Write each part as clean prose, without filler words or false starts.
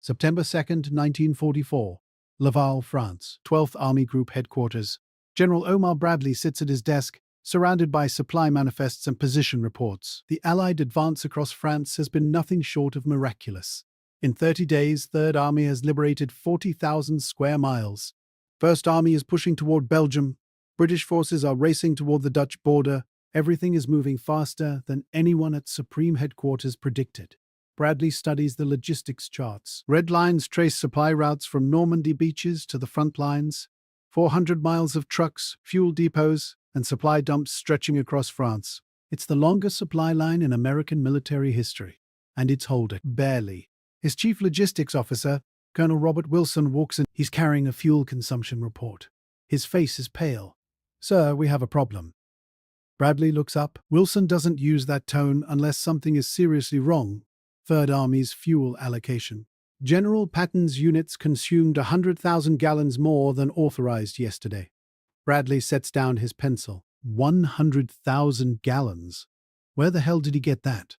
September 2nd, 1944. Laval, France. 12th Army Group Headquarters. General Omar Bradley sits at his desk, surrounded by supply manifests and position reports. The Allied advance across France has been nothing short of miraculous. In 30 days, Third Army has liberated 40,000 square miles. First Army is pushing toward Belgium. British forces are racing toward the Dutch border. Everything is moving faster than anyone at Supreme Headquarters predicted. Bradley studies the logistics charts. Red lines trace supply routes from Normandy beaches to the front lines. 400 miles of trucks, fuel depots, and supply dumps stretching across France. It's the longest supply line in American military history. And it's holding barely. His chief logistics officer, Colonel Robert Wilson, walks in. He's carrying a fuel consumption report. His face is pale. "Sir, we have a problem." Bradley looks up. Wilson doesn't use that tone unless something is seriously wrong. Third Army's fuel allocation. General Patton's units consumed 100,000 gallons more than authorized yesterday. Bradley sets down his pencil. 100,000 gallons. Where the hell did he get that?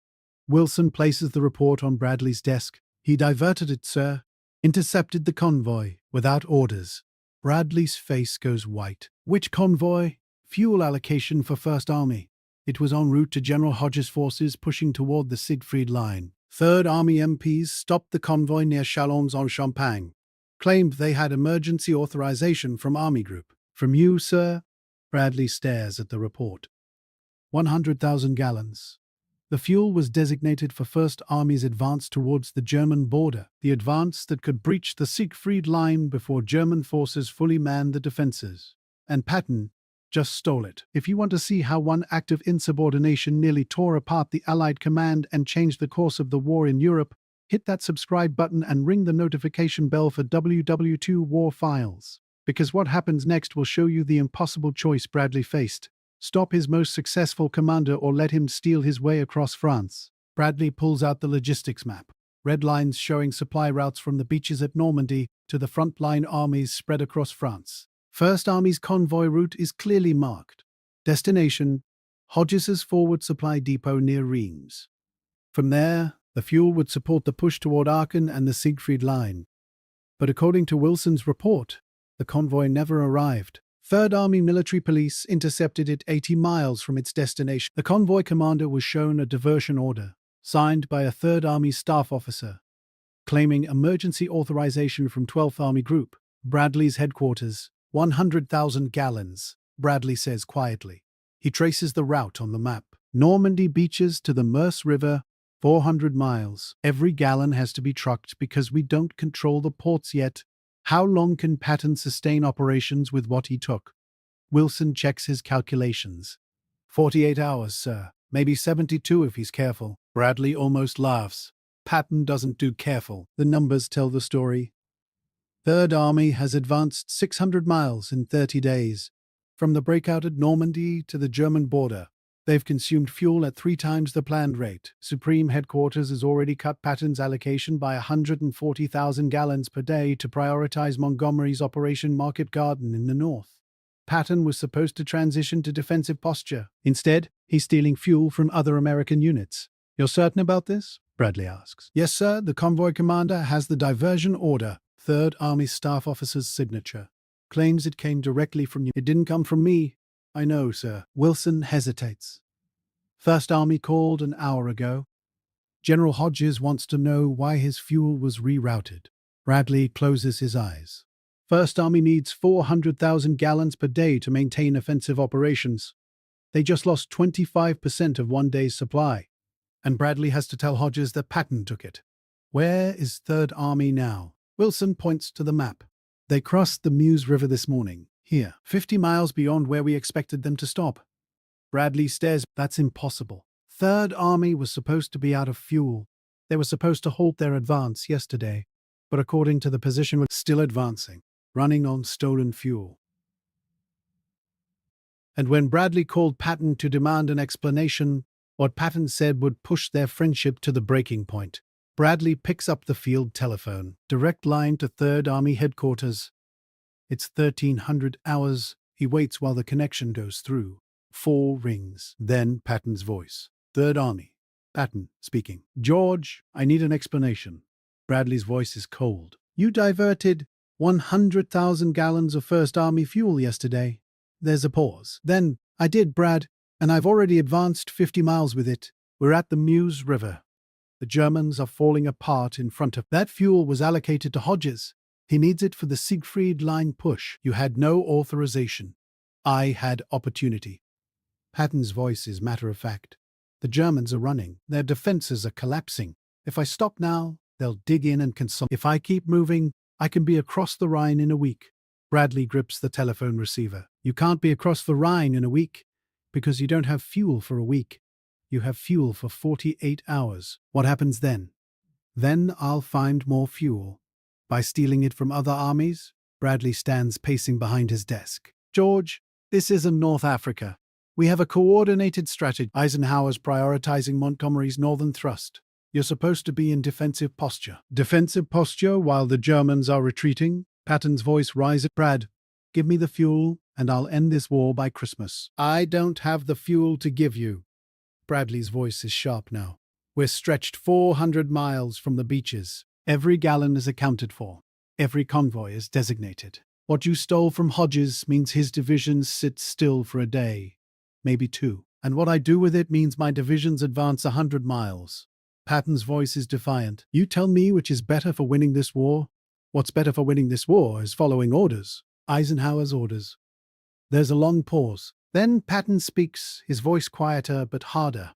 Wilson places the report on Bradley's desk. "He diverted it, sir. Intercepted the convoy, without orders." Bradley's face goes white. "Which convoy?" "Fuel allocation for First Army. It was en route to General Hodges' forces pushing toward the Siegfried Line. Third Army MPs stopped the convoy near Chalons-en-Champagne. Claimed they had emergency authorization from Army Group." "From you, sir?" Bradley stares at the report. 100,000 gallons. The fuel was designated for First Army's advance towards the German border, the advance that could breach the Siegfried Line before German forces fully manned the defenses. And Patton just stole it. If you want to see how one act of insubordination nearly tore apart the Allied command and changed the course of the war in Europe, hit that subscribe button and ring the notification bell for WW2 War Files. Because what happens next will show you the impossible choice Bradley faced. Stop his most successful commander or let him steal his way across France. Bradley pulls out the logistics map. Red lines showing supply routes from the beaches at Normandy to the frontline armies spread across France. First Army's convoy route is clearly marked. Destination: Hodges' forward supply depot near Reims. From there, the fuel would support the push toward Aachen and the Siegfried Line. But according to Wilson's report, the convoy never arrived. Third Army military police intercepted it 80 miles from its destination. The convoy commander was shown a diversion order, signed by a Third Army staff officer, claiming emergency authorization from 12th Army Group, Bradley's headquarters. 100,000 gallons, Bradley says quietly. He traces the route on the map. Normandy beaches to the Meuse River, 400 miles. Every gallon has to be trucked because we don't control the ports yet. How long can Patton sustain operations with what he took? Wilson checks his calculations. 48 hours, sir. Maybe 72 if he's careful. Bradley almost laughs. Patton doesn't do careful. The numbers tell the story. Third Army has advanced 600 miles in 30 days. From the breakout at Normandy to the German border, they've consumed fuel at 3 times the planned rate. Supreme Headquarters has already cut Patton's allocation by 140,000 gallons per day to prioritize Montgomery's Operation Market Garden in the north. Patton was supposed to transition to defensive posture. Instead, he's stealing fuel from other American units. "You're certain about this?" Bradley asks. "Yes, sir. The convoy commander has the diversion order. Third Army staff officer's signature. Claims it came directly from you." "It didn't come from me." "I know, sir." Wilson hesitates. "First Army called an hour ago. General Hodges wants to know why his fuel was rerouted." Bradley closes his eyes. "First Army needs 400,000 gallons per day to maintain offensive operations. They just lost 25% of one day's supply. And Bradley has to tell Hodges that Patton took it." "Where is Third Army now?" Wilson points to the map. "They crossed the Meuse River this morning. Here, 50 miles beyond where we expected them to stop." Bradley stares. "That's impossible. Third Army was supposed to be out of fuel. They were supposed to halt their advance yesterday, but according to the position, we're still advancing, running on stolen fuel." And when Bradley called Patton to demand an explanation, what Patton said would push their friendship to the breaking point. Bradley picks up the field telephone. Direct line to Third Army headquarters. It's 1300 hours. He waits while the connection goes through. 4 rings. Then Patton's voice. "Third Army." Patton speaking. "George, I need an explanation. Bradley's voice is cold. You diverted 100,000 gallons of First Army fuel yesterday. There's a pause. Then, I did, Brad, and I've already advanced 50 miles with it. We're at the Meuse River. The Germans are falling apart in front of. That fuel was allocated to Hodges. He needs it for the Siegfried Line push. You had no authorization. I had opportunity. Patton's voice is matter-of-fact. The Germans are running. Their defenses are collapsing. If I stop now, they'll dig in and consolidate. If I keep moving, I can be across the Rhine in a week. Bradley grips the telephone receiver. You can't be across the Rhine in a week because you don't have fuel for a week. You have fuel for 48 hours. What happens then? Then I'll find more fuel. By stealing it from other armies? Bradley stands pacing behind his desk. George, this isn't North Africa. We have a coordinated strategy. Eisenhower's prioritizing Montgomery's northern thrust. You're supposed to be in defensive posture. Defensive posture while the Germans are retreating? Patton's voice rises. Brad, give me the fuel and I'll end this war by Christmas. I don't have the fuel to give you. Bradley's voice is sharp now. We're stretched 400 miles from the beaches. Every gallon is accounted for. Every convoy is designated. What you stole from Hodges means his divisions sit still for a day, maybe two. And what I do with it means my divisions advance 100 miles. Patton's voice is defiant. You tell me which is better for winning this war? What's better for winning this war is following orders. Eisenhower's orders. There's a long pause. Then Patton speaks, his voice quieter but harder.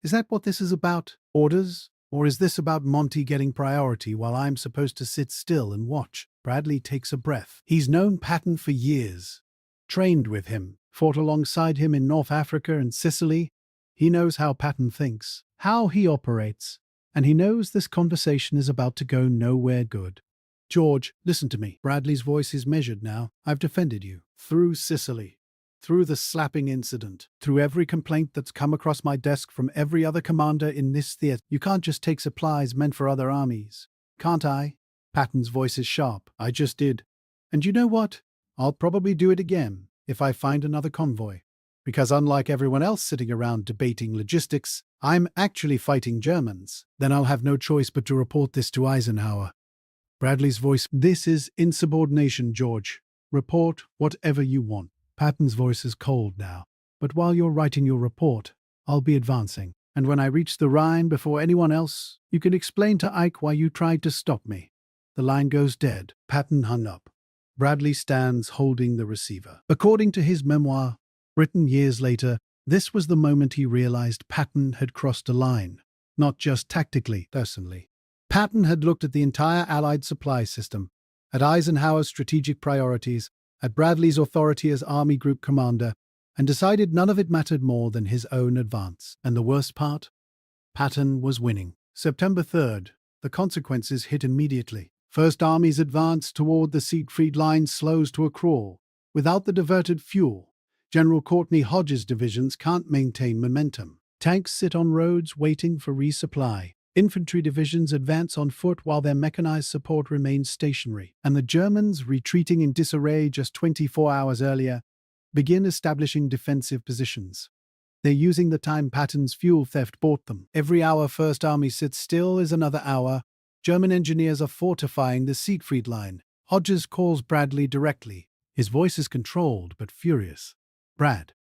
Is that what this is about? Orders? Or is this about Monty getting priority while I'm supposed to sit still and watch? Bradley takes a breath. He's known Patton for years. Trained with him. Fought alongside him in North Africa and Sicily. He knows how Patton thinks. How he operates. And he knows this conversation is about to go nowhere good. George, listen to me. Bradley's voice is measured now. I've defended you. Through Sicily. Through the slapping incident, through every complaint that's come across my desk from every other commander in this theater. You can't just take supplies meant for other armies. Can't I? Patton's voice is sharp. I just did. And you know what? I'll probably do it again if I find another convoy. Because unlike everyone else sitting around debating logistics, I'm actually fighting Germans. Then I'll have no choice but to report this to Eisenhower. Bradley's voice. This is insubordination, George. Report whatever you want. Patton's voice is cold now. But while you're writing your report, I'll be advancing. And when I reach the Rhine before anyone else, you can explain to Ike why you tried to stop me. The line goes dead. Patton hung up. Bradley stands holding the receiver. According to his memoir, written years later, this was the moment he realized Patton had crossed a line. Not just tactically, personally. Patton had looked at the entire Allied supply system, at Eisenhower's strategic priorities, at Bradley's authority as Army Group Commander, and decided none of it mattered more than his own advance. And the worst part? Patton was winning. September 3rd, the consequences hit immediately. First Army's advance toward the Siegfried Line slows to a crawl. Without the diverted fuel, General Courtney Hodges' divisions can't maintain momentum. Tanks sit on roads waiting for resupply. Infantry divisions advance on foot while their mechanized support remains stationary, and the Germans, retreating in disarray just 24 hours earlier, begin establishing defensive positions. They're using the time Patton's fuel theft bought them. Every hour First Army sits still is another hour. German engineers are fortifying the Siegfried Line. Hodges calls Bradley directly. His voice is controlled but furious. Brad,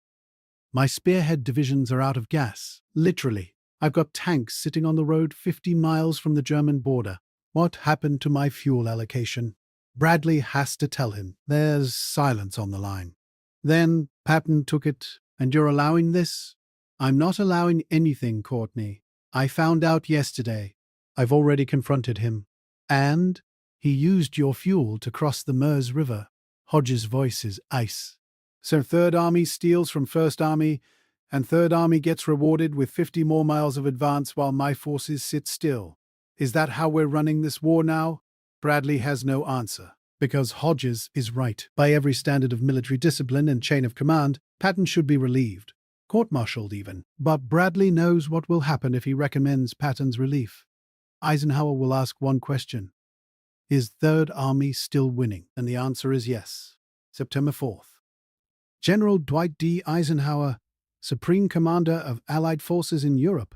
my spearhead divisions are out of gas. Literally. I've got tanks sitting on the road 50 miles from the German border. What happened to my fuel allocation? Bradley has to tell him. There's silence on the line. Then Patton took it, and you're allowing this? I'm not allowing anything, Courtney. I found out yesterday. I've already confronted him. And he used your fuel to cross the Meuse River. Hodges' voice is ice. So Third Army steals from First Army, and Third Army gets rewarded with 50 more miles of advance while my forces sit still. Is that how we're running this war now? Bradley has no answer, because Hodges is right. By every standard of military discipline and chain of command, Patton should be relieved, court-martialed even. But Bradley knows what will happen if he recommends Patton's relief. Eisenhower will ask one question. Is Third Army still winning? And the answer is yes. September 4th. General Dwight D. Eisenhower, Supreme Commander of Allied Forces in Europe,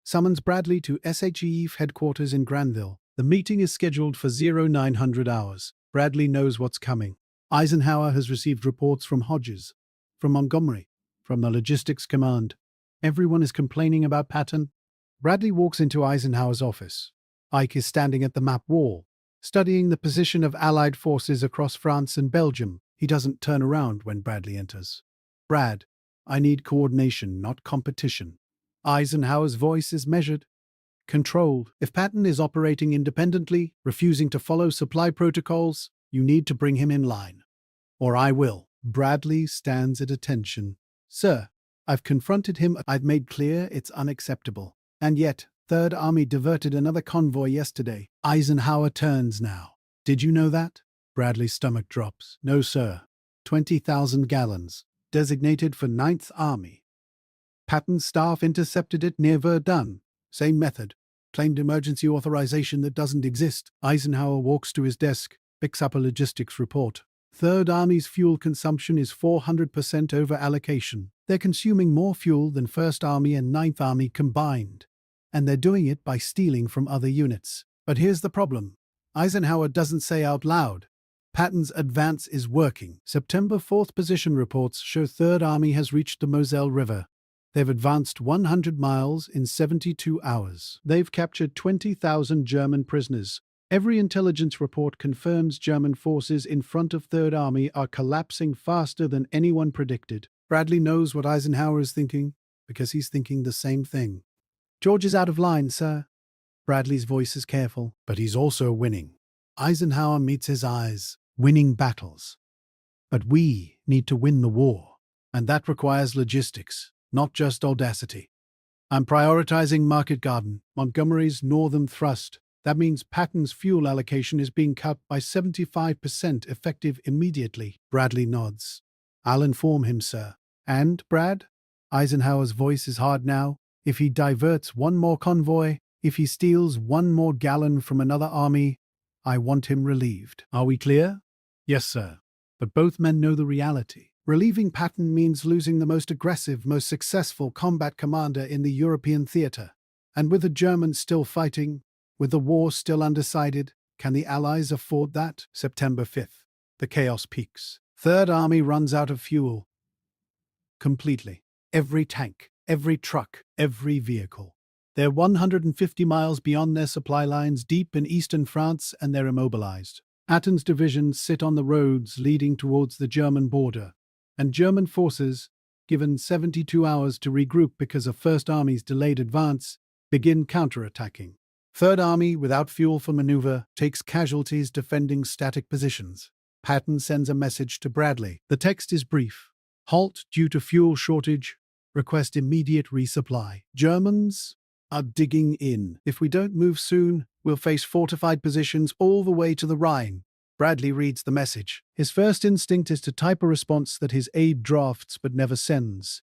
summons Bradley to SHEF headquarters in Granville. The meeting is scheduled for 0900 hours. Bradley knows what's coming. Eisenhower has received reports from Hodges, from Montgomery, from the Logistics Command. Everyone is complaining about Patton. Bradley walks into Eisenhower's office. Ike is standing at the map wall, studying the position of Allied forces across France and Belgium. He doesn't turn around when Bradley enters. "Brad, I need coordination, not competition." Eisenhower's voice is measured, controlled. "If Patton is operating independently, refusing to follow supply protocols, you need to bring him in line. Or I will." Bradley stands at attention. "Sir, I've confronted him. I've made clear it's unacceptable. And yet, Third Army diverted another convoy yesterday." Eisenhower turns now. "Did you know that?" Bradley's stomach drops. "No, sir. 20,000 gallons. Designated for Ninth Army. Patton's staff intercepted it near Verdun. Same method. Claimed emergency authorization that doesn't exist." Eisenhower walks to his desk, picks up a logistics report. Third Army's fuel consumption is 400% over allocation. They're consuming more fuel than First Army and Ninth Army combined. And they're doing it by stealing from other units. But here's the problem. Eisenhower doesn't say out loud. Patton's advance is working. September 4th position reports show Third Army has reached the Moselle River. They've advanced 100 miles in 72 hours. They've captured 20,000 German prisoners. Every intelligence report confirms German forces in front of Third Army are collapsing faster than anyone predicted. Bradley knows what Eisenhower is thinking, because he's thinking the same thing. "George is out of line, sir." Bradley's voice is careful, but he's also winning. Eisenhower meets his eyes. "Winning battles. But we need to win the war. And that requires logistics, not just audacity. I'm prioritizing Market Garden, Montgomery's northern thrust. That means Patton's fuel allocation is being cut by 75% effective immediately." Bradley nods. "I'll inform him, sir." "And, Brad?" Eisenhower's voice is hard now. "If he diverts one more convoy, if he steals one more gallon from another army, I want him relieved. Are we clear?" "Yes, sir." But both men know the reality. Relieving Patton means losing the most aggressive, most successful combat commander in the European theater. And with the Germans still fighting, with the war still undecided, can the Allies afford that? September 5th. The chaos peaks. Third Army runs out of fuel. Completely. Every tank, every truck, every vehicle. They're 150 miles beyond their supply lines deep in eastern France, and they're immobilized. Patton's divisions sit on the roads leading towards the German border, and German forces, given 72 hours to regroup because of First Army's delayed advance, begin counterattacking. Third Army, without fuel for maneuver, takes casualties defending static positions. Patton sends a message to Bradley. The text is brief. "Halt due to fuel shortage. Request immediate resupply. Germans are digging in. If we don't move soon, we'll face fortified positions all the way to the Rhine." Bradley reads the message. His first instinct is to type a response that his aide drafts but never sends.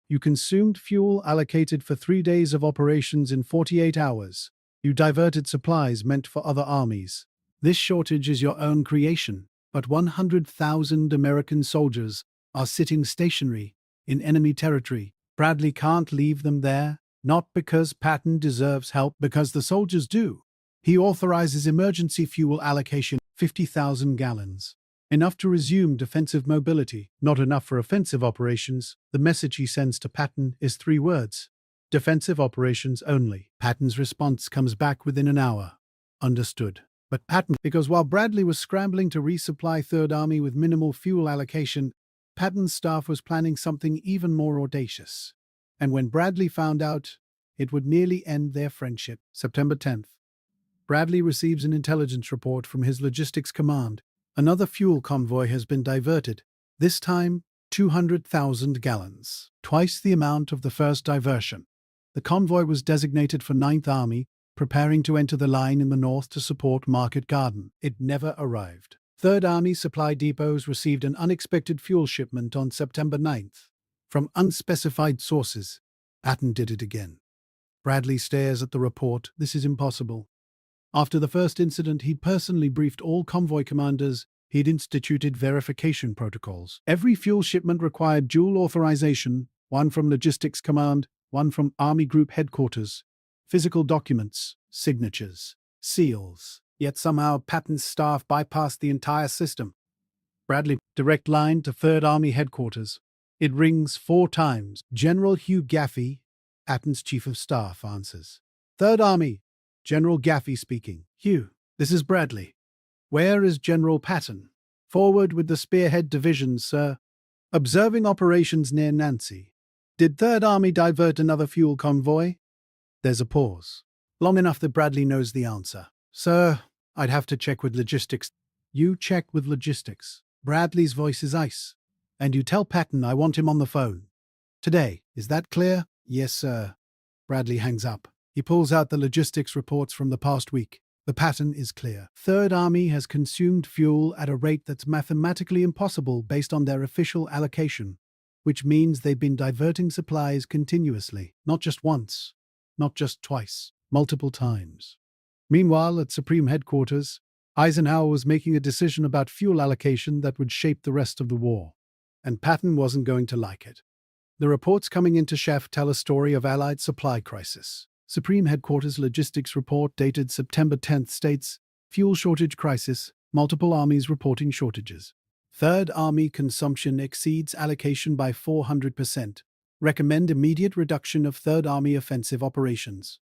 "You consumed fuel allocated for 3 days of operations in 48 hours. You diverted supplies meant for other armies. This shortage is your own creation, but 100,000 American soldiers are sitting stationary in enemy territory. Bradley can't leave them there, not because Patton deserves help, because the soldiers do. He authorizes emergency fuel allocation, 50,000 gallons. Enough to resume defensive mobility, not enough for offensive operations." The message he sends to Patton is 3 words. "Defensive operations only." Patton's response comes back within an hour. "Understood." But Patton, because while Bradley was scrambling to resupply Third Army with minimal fuel allocation, Patton's staff was planning something even more audacious. And when Bradley found out, it would nearly end their friendship. September 10th. Bradley receives an intelligence report from his logistics command. Another fuel convoy has been diverted, this time 200,000 gallons, twice the amount of the first diversion. The convoy was designated for Ninth Army, preparing to enter the line in the north to support Market Garden. It never arrived. Third Army supply depots received an unexpected fuel shipment on September 9th. From unspecified sources. Patton did it again. Bradley stares at the report. This is impossible. After the first incident, he'd personally briefed all convoy commanders. He'd instituted verification protocols. Every fuel shipment required dual authorization, one from Logistics Command, one from Army Group Headquarters. Physical documents, signatures. seals. Yet somehow Patton's staff bypassed the entire system. Bradley, direct line to 3rd Army headquarters. It rings 4 times. General Hugh Gaffey, Patton's chief of staff, answers. 3rd Army, General Gaffey speaking. Hugh, this is Bradley. Where is General Patton? Forward with the Spearhead Division, sir. Observing operations near Nancy. Did 3rd Army divert another fuel convoy? There's a pause. Long enough that Bradley knows the answer. Sir, I'd have to check with logistics. You check with logistics. Bradley's voice is ice. And you tell Patton I want him on the phone. Today, is that clear? Yes, sir. Bradley hangs up. He pulls out the logistics reports from the past week. The pattern is clear. 3rd Army has consumed fuel at a rate that's mathematically impossible based on their official allocation, which means they've been diverting supplies continuously, not just once, not just twice, multiple times. Meanwhile, at Supreme Headquarters, Eisenhower was making a decision about fuel allocation that would shape the rest of the war, and Patton wasn't going to like it. The reports coming into Chef tell a story of Allied supply crisis. Supreme Headquarters Logistics Report dated September 10th states, fuel shortage crisis, multiple armies reporting shortages. 3rd Army consumption exceeds allocation by 400%. Recommend immediate reduction of 3rd Army offensive operations.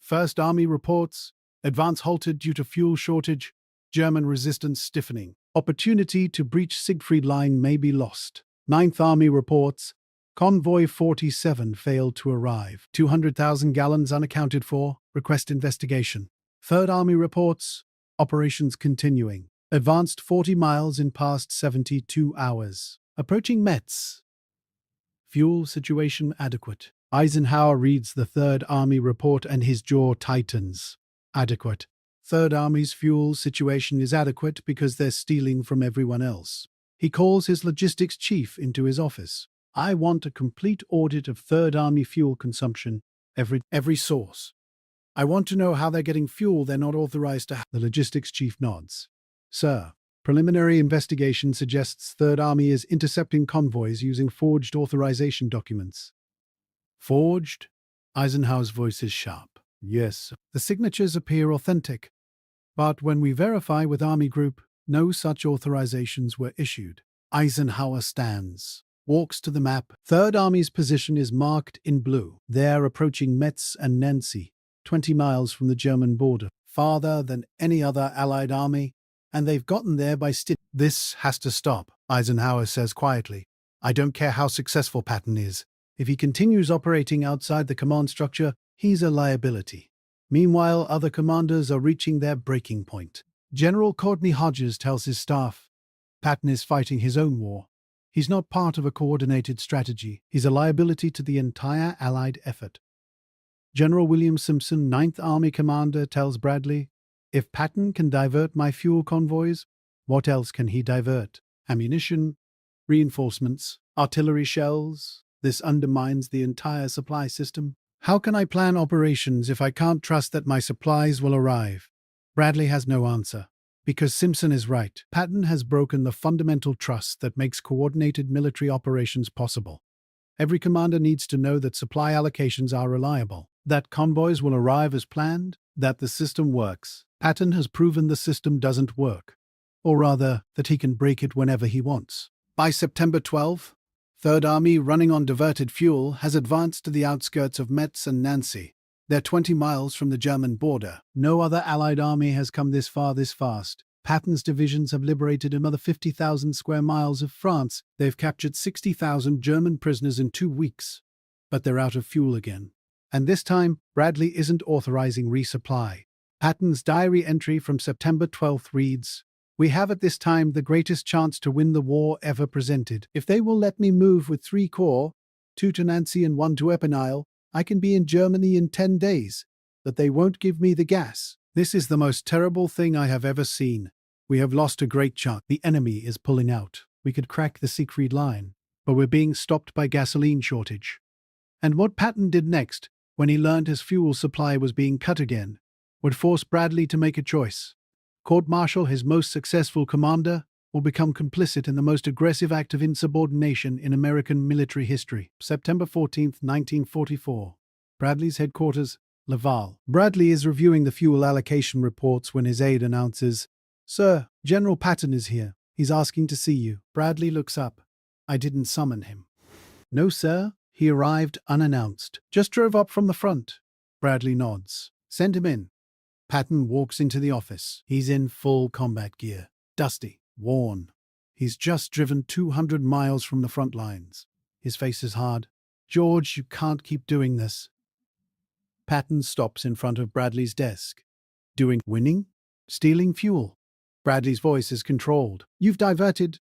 1st Army reports, advance halted due to fuel shortage, German resistance stiffening. Opportunity to breach Siegfried Line may be lost. 9th Army reports, Convoy 47 failed to arrive. 200,000 gallons unaccounted for. Request investigation. 3rd Army reports, operations continuing. Advanced 40 miles in past 72 hours. Approaching Metz. Fuel situation adequate. Eisenhower reads the 3rd Army report and his jaw tightens. Adequate. 3rd Army's fuel situation is adequate because they're stealing from everyone else. He calls his logistics chief into his office. I want a complete audit of 3rd Army fuel consumption, every source. I want to know how they're getting fuel they're not authorized to have. The logistics chief nods. Sir, preliminary investigation suggests 3rd Army is intercepting convoys using forged authorization documents. Forged? Eisenhower's voice is sharp. Yes, the signatures appear authentic. But when we verify with Army Group, no such authorizations were issued. Eisenhower stands. Walks to the map. 3rd Army's position is marked in blue. They're approaching Metz and Nancy, 20 miles from the German border, farther than any other Allied army, and they've gotten there by This has to stop, Eisenhower says quietly. I don't care how successful Patton is. If he continues operating outside the command structure, he's a liability. Meanwhile, other commanders are reaching their breaking point. General Courtney Hodges tells his staff, Patton is fighting his own war. He's not part of a coordinated strategy. He's a liability to the entire Allied effort. General William Simpson, 9th Army commander, tells Bradley, if Patton can divert my fuel convoys, what else can he divert? Ammunition, reinforcements, artillery shells. This undermines the entire supply system. How can I plan operations if I can't trust that my supplies will arrive? Bradley has no answer. Because Simpson is right, Patton has broken the fundamental trust that makes coordinated military operations possible. Every commander needs to know that supply allocations are reliable, that convoys will arrive as planned, that the system works. Patton has proven the system doesn't work, or rather, that he can break it whenever he wants. By September 12th, 3rd Army, running on diverted fuel, has advanced to the outskirts of Metz and Nancy. They're 20 miles from the German border. No other Allied army has come this far this fast. Patton's divisions have liberated another 50,000 square miles of France. They've captured 60,000 German prisoners in 2 weeks. But they're out of fuel again. And this time, Bradley isn't authorizing resupply. Patton's diary entry from September 12th reads, We have at this time the greatest chance to win the war ever presented. If they will let me move with 3 corps, 2 to Nancy and 1 to Epinal, I can be in Germany in 10 days, but they won't give me the gas. This is the most terrible thing I have ever seen. We have lost a great chunk. The enemy is pulling out. We could crack the Siegfried Line, but we're being stopped by gasoline shortage. And what Patton did next, when he learned his fuel supply was being cut again, would force Bradley to make a choice. Court-martial his most successful commander, or become complicit in the most aggressive act of insubordination in American military history. September 14, 1944. Bradley's headquarters, Laval. Bradley is reviewing the fuel allocation reports when his aide announces, "Sir, General Patton is here. He's asking to see you." Bradley looks up. "I didn't summon him." "No, sir. He arrived unannounced. Just drove up from the front." Bradley nods. "Send him in." Patton walks into the office. He's in full combat gear. Dusty. Worn. He's just driven 200 miles from the front lines. His face is hard. "George, you can't keep doing this." Patton stops in front of Bradley's desk. Winning? Stealing fuel. Bradley's voice is controlled. "You've diverted,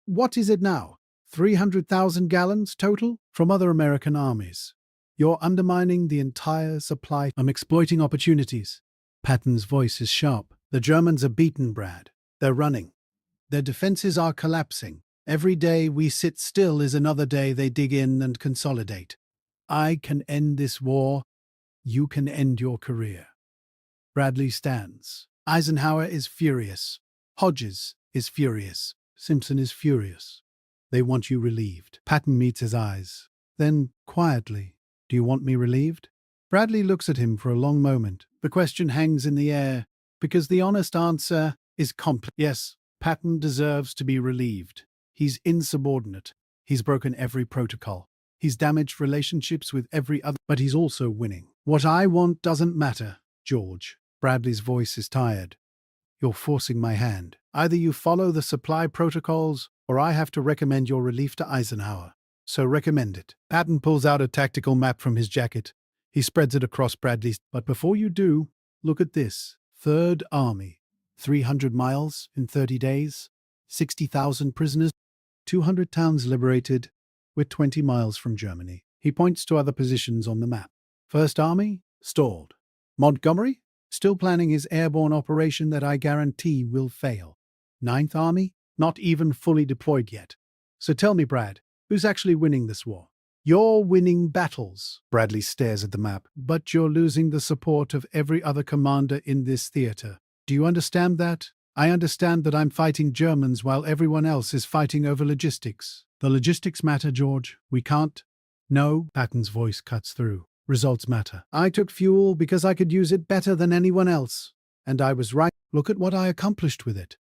what is it now? 300,000 gallons total from other American armies. You're undermining the entire supply. I'm exploiting opportunities." Patton's voice is sharp. "The Germans are beaten, Brad. They're running. Their defenses are collapsing. Every day we sit still is another day they dig in and consolidate. I can end this war. You can end your career." Bradley stands. Eisenhower is furious. Hodges is furious. Simpson is furious. They want you relieved. Patton meets his eyes. Then, quietly, "Do you want me relieved?" Bradley looks at him for a long moment. The question hangs in the air, because the honest answer is complex. Yes, Patton deserves to be relieved. He's insubordinate. He's broken every protocol. He's damaged relationships with every other, but he's also winning. "What I want doesn't matter, George." Bradley's voice is tired. "You're forcing my hand. Either you follow the supply protocols, or I have to recommend your relief to Eisenhower. So recommend it." Patton pulls out a tactical map from his jacket. He spreads it across Bradley's. "But before you do, look at this. 3rd Army. 300 miles in 30 days. 60,000 prisoners. 200 towns liberated. We're 20 miles from Germany." He points to other positions on the map. 1st Army? Stalled. Montgomery? Still planning his airborne operation that I guarantee will fail. 9th Army? Not even fully deployed yet. So tell me, Brad, who's actually winning this war? "You're winning battles." Bradley stares at the map. "But you're losing the support of every other commander in this theater. Do you understand that? I understand that I'm fighting Germans while everyone else is fighting over logistics." "The logistics matter, George. We can't." "No," Patton's voice cuts through. "Results matter. I took fuel because I could use it better than anyone else. And I was right. Look at what I accomplished with it."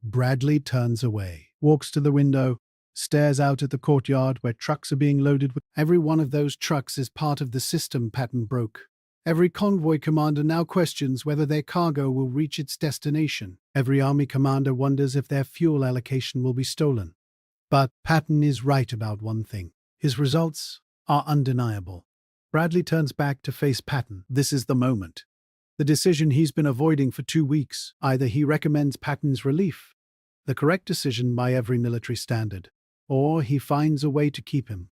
Bradley turns away, walks to the window, stares out at the courtyard where trucks are being loaded. Every one of those trucks is part of the system Patton broke. Every convoy commander now questions whether their cargo will reach its destination. Every army commander wonders if their fuel allocation will be stolen. But Patton is right about one thing. His results are undeniable. Bradley turns back to face Patton. This is the moment. The decision he's been avoiding for 2 weeks. Either he recommends Patton's relief, the correct decision by every military standard, or he finds a way to keep him.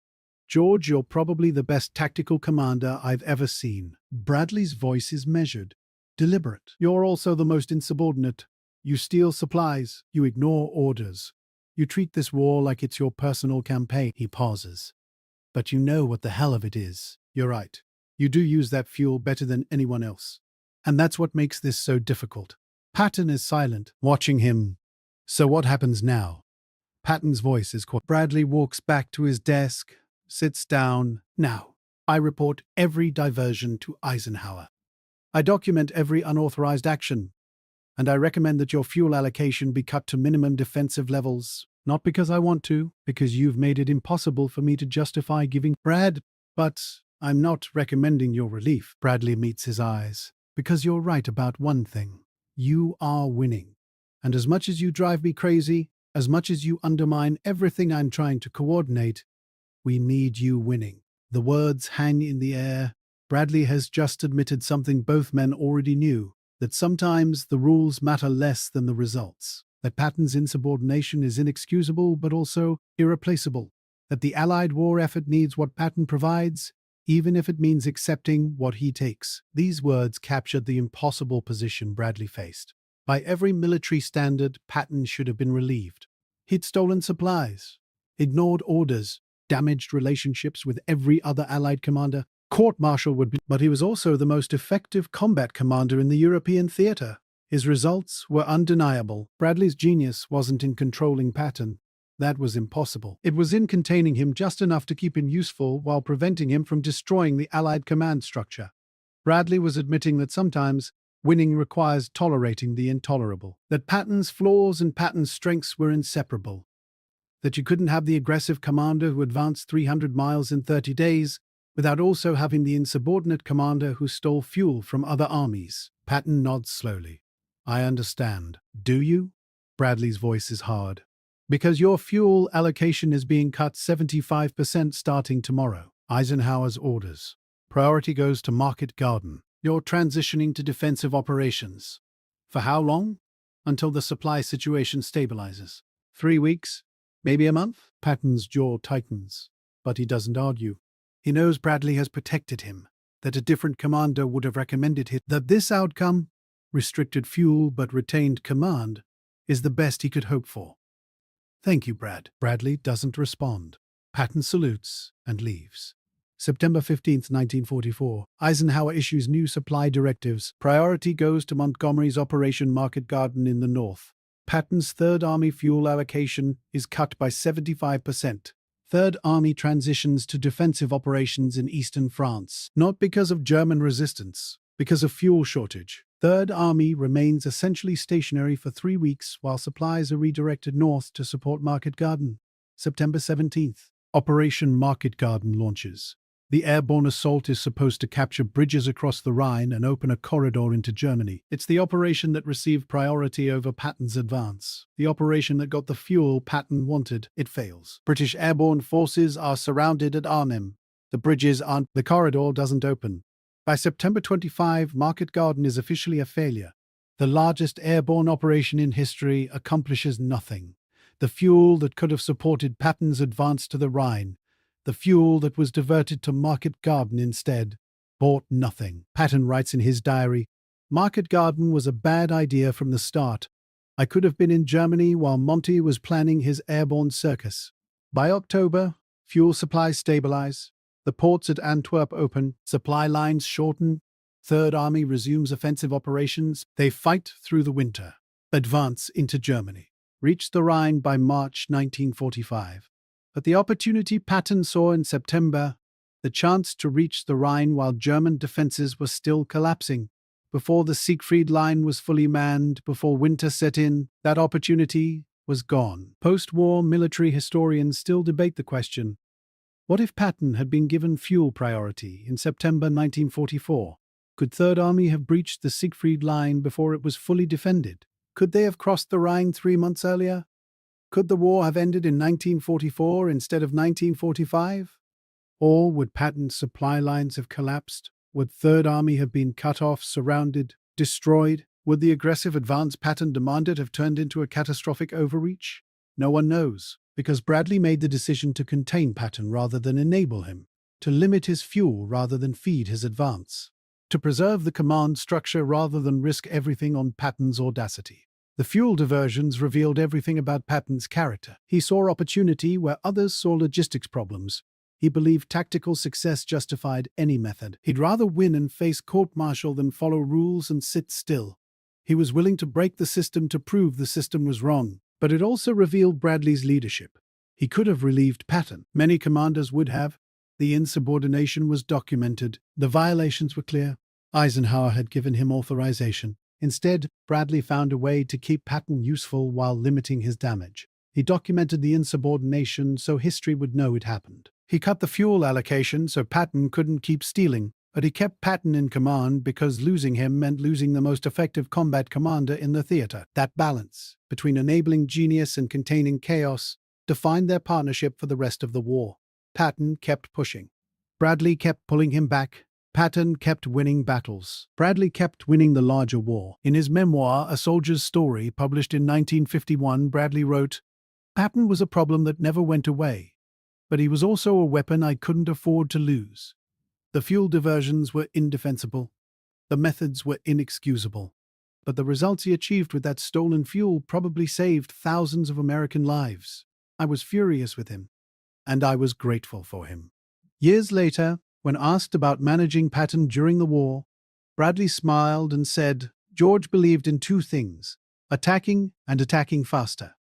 "George, you're probably the best tactical commander I've ever seen." Bradley's voice is measured, deliberate. "You're also the most insubordinate. You steal supplies. You ignore orders. You treat this war like it's your personal campaign." He pauses. "But you know what the hell of it is. You're right. You do use that fuel better than anyone else. And that's what makes this so difficult." Patton is silent, watching him. "So what happens now?" Patton's voice is quiet. Bradley walks back to his desk, sits down. "Now, I report every diversion to Eisenhower. I document every unauthorized action. And I recommend that your fuel allocation be cut to minimum defensive levels. Not because I want to, because you've made it impossible for me to justify giving Brad. But I'm not recommending your relief." Bradley meets his eyes. "Because you're right about one thing. You are winning. And as much as you drive me crazy, as much as you undermine everything I'm trying to coordinate, we need you winning." The words hang in the air. Bradley has just admitted something both men already knew, that sometimes the rules matter less than the results. That Patton's insubordination is inexcusable but also irreplaceable. That the Allied war effort needs what Patton provides, even if it means accepting what he takes. These words captured the impossible position Bradley faced. By every military standard, Patton should have been relieved. He'd stolen supplies, ignored orders, damaged relationships with every other Allied commander. Court-martial would be, but he was also the most effective combat commander in the European theater. His results were undeniable. Bradley's genius wasn't in controlling Patton. That was impossible. It was in containing him just enough to keep him useful while preventing him from destroying the Allied command structure. Bradley was admitting that sometimes winning requires tolerating the intolerable, that Patton's flaws and Patton's strengths were inseparable, that you couldn't have the aggressive commander who advanced 300 miles in 30 days without also having the insubordinate commander who stole fuel from other armies. Patton nods slowly. I understand. Do you? Bradley's voice is hard. Because your fuel allocation is being cut 75% starting tomorrow. Eisenhower's orders. Priority goes to Market Garden. You're transitioning to defensive operations. For how long? Until the supply situation stabilizes. 3 weeks? Maybe a month? Patton's jaw tightens, but he doesn't argue. He knows Bradley has protected him, that a different commander would have recommended it, that this outcome, restricted fuel but retained command, is the best he could hope for. Thank you, Brad. Bradley doesn't respond. Patton salutes and leaves. September 15, 1944. Eisenhower issues new supply directives. Priority goes to Montgomery's Operation Market Garden in the north. Patton's Third Army fuel allocation is cut by 75%. Third Army transitions to defensive operations in eastern France. Not because of German resistance, because of fuel shortage. Third Army remains essentially stationary for 3 weeks while supplies are redirected north to support Market Garden. September 17th. Operation Market Garden launches. The airborne assault is supposed to capture bridges across the Rhine and open a corridor into Germany. It's the operation that received priority over Patton's advance. The operation that got the fuel Patton wanted. It fails. British airborne forces are surrounded at Arnhem. The bridges aren't. The corridor doesn't open. By September 25, Market Garden is officially a failure. The largest airborne operation in history accomplishes nothing. The fuel that could have supported Patton's advance to the Rhine, the fuel that was diverted to Market Garden instead, bought nothing. Patton writes in his diary, Market Garden was a bad idea from the start. I could have been in Germany while Monty was planning his airborne circus. By October, fuel supplies stabilize. The ports at Antwerp open. Supply lines shorten. Third Army resumes offensive operations. They fight through the winter. Advance into Germany. Reach the Rhine by March 1945. But the opportunity Patton saw in September, the chance to reach the Rhine while German defenses were still collapsing, before the Siegfried Line was fully manned, before winter set in, that opportunity was gone. Post-war military historians still debate the question, what if Patton had been given fuel priority in September 1944? Could Third Army have breached the Siegfried Line before it was fully defended? Could they have crossed the Rhine 3 months earlier? Could the war have ended in 1944 instead of 1945? Or would Patton's supply lines have collapsed? Would Third Army have been cut off, surrounded, destroyed? Would the aggressive advance Patton demanded have turned into a catastrophic overreach? No one knows, because Bradley made the decision to contain Patton rather than enable him, to limit his fuel rather than feed his advance, to preserve the command structure rather than risk everything on Patton's audacity. The fuel diversions revealed everything about Patton's character. He saw opportunity where others saw logistics problems. He believed tactical success justified any method. He'd rather win and face court-martial than follow rules and sit still. He was willing to break the system to prove the system was wrong. But it also revealed Bradley's leadership. He could have relieved Patton. Many commanders would have. The insubordination was documented. The violations were clear. Eisenhower had given him authorization. Instead, Bradley found a way to keep Patton useful while limiting his damage. He documented the insubordination so history would know it happened. He cut the fuel allocation so Patton couldn't keep stealing, but he kept Patton in command because losing him meant losing the most effective combat commander in the theater. That balance between enabling genius and containing chaos defined their partnership for the rest of the war. Patton kept pushing. Bradley kept pulling him back. Patton kept winning battles. Bradley kept winning the larger war. In his memoir, A Soldier's Story, published in 1951, Bradley wrote, Patton was a problem that never went away, but he was also a weapon I couldn't afford to lose. The fuel diversions were indefensible. The methods were inexcusable. But the results he achieved with that stolen fuel probably saved thousands of American lives. I was furious with him, and I was grateful for him. Years later, when asked about managing Patton during the war, Bradley smiled and said, George believed in 2 things, attacking and attacking faster.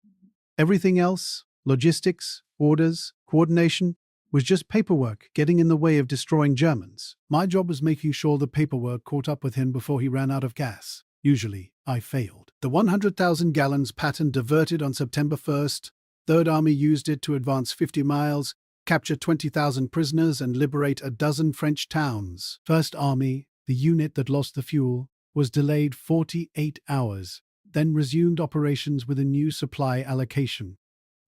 Everything else, logistics, orders, coordination, was just paperwork getting in the way of destroying Germans. My job was making sure the paperwork caught up with him before he ran out of gas. Usually, I failed. The 100,000 gallons Patton diverted on September 1st, Third Army used it to advance 50 miles, capture 20,000 prisoners, and liberate a dozen French towns. First Army, the unit that lost the fuel, was delayed 48 hours, then resumed operations with a new supply allocation.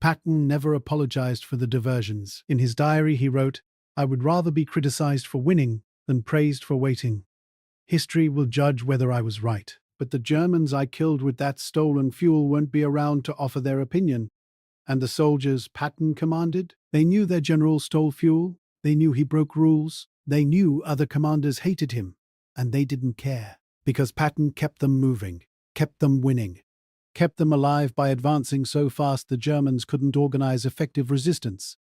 Patton never apologized for the diversions. In his diary he wrote, "I would rather be criticized for winning than praised for waiting. History will judge whether I was right. But the Germans I killed with that stolen fuel won't be around to offer their opinion. And the soldiers Patton commanded? They knew their general stole fuel. They knew he broke rules. They knew other commanders hated him. And they didn't care. Because Patton kept them moving, kept them winning, kept them alive by advancing so fast the Germans couldn't organize effective resistance.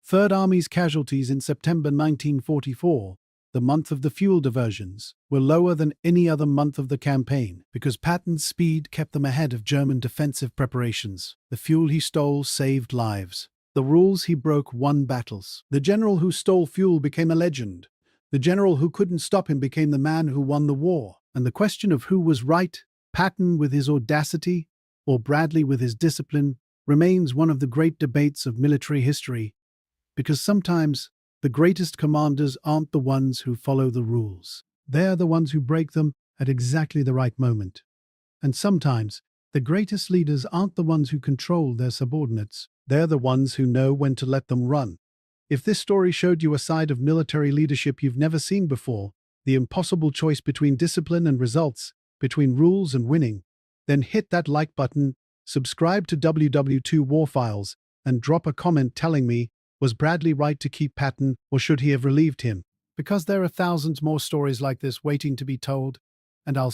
Third Army's casualties in September 1944, the month of the fuel diversions, were lower than any other month of the campaign because Patton's speed kept them ahead of German defensive preparations. The fuel he stole saved lives. The rules he broke won battles. The general who stole fuel became a legend. The general who couldn't stop him became the man who won the war. And the question of who was right, Patton with his audacity or Bradley with his discipline, remains one of the great debates of military history, because sometimes the greatest commanders aren't the ones who follow the rules. They're the ones who break them at exactly the right moment. And sometimes the greatest leaders aren't the ones who control their subordinates. They're the ones who know when to let them run. If this story showed you a side of military leadership you've never seen before, the impossible choice between discipline and results, between rules and winning, then hit that like button, subscribe to WW2 War Files, and drop a comment telling me, was Bradley right to keep Patton or should he have relieved him? Because there are thousands more stories like this waiting to be told, and I'll